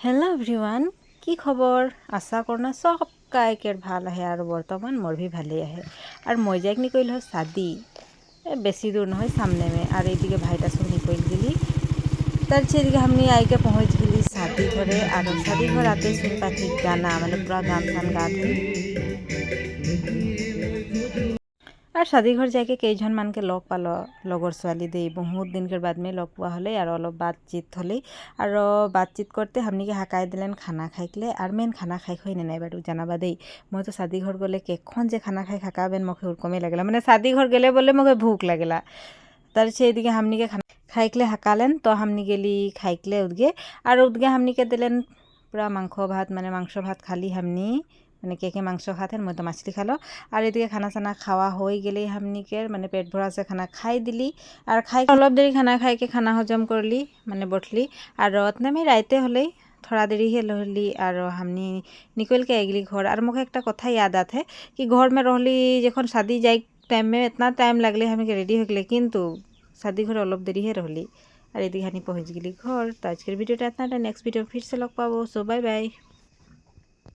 Hello everyone की खबर आशा करना सब कायकेर ভাল আহে আর বর্তমান মোর ভি ভালে আহে আর মই যাইক নি কইল শাদি বেশি दूर নহয় सामने में আর এইদিকে ভাইটা সব নিকল গেলি তার সেদিকে हमनी आके पहुंच गली शादी घरे और शादी घर आते सुन पाथी गाना মানে पूरा गान सान गात है আর शादी घर जाके केइजन मान के लग पालो लगर स्वाली दे बहुत दिन के बाद में लग पुआ हले और अलग बातचीत हले और बातचीत करते हमनी के हाकाय दिलेन खाना खाइकले और मेन खाना खाइ खई नै बाडू जानाबा दे মই तो शादी घर गले केखन जे खाना खाइ खाकाबेन मखे उरकमे लागला माने शादी घर गेले बोले मखे भूख लागला तार सेदिके हमनी के खाना खाइकले हाकालेन तो हमनी गेली खाइकले उदगे और उदगे हमनी के दिलेन पूरा मांस भात माने मांस भात खाली हमनी মানে কে মাংস খাতেন মই তো মাছলি খালো আর এদিকে খানা সানা খাওয়া হয়ে গেলেই हमनिके মানে পেট ভরা से खाना খাই দিলি আর খাই অলপ দেরি খানা খাইকে খানা হজম করলি মানে বটলি আর রত্নে में राइते হলেই थोड़ा देरी है लहली और हमनी निकल के आगली घर और मुझे एक कथा याद आते कि घर में रहली जखन शादी जाए टाइम में इतना टाइम लगले हमें रेडी हो गए किंतु शादी घर अलग देरी है रहली और एदिके हानि पहुँच गली घर। तो आज के वीडियो इतना नेक्स्ट वीडियो फिर से लग पाबो। सो बाय बाय।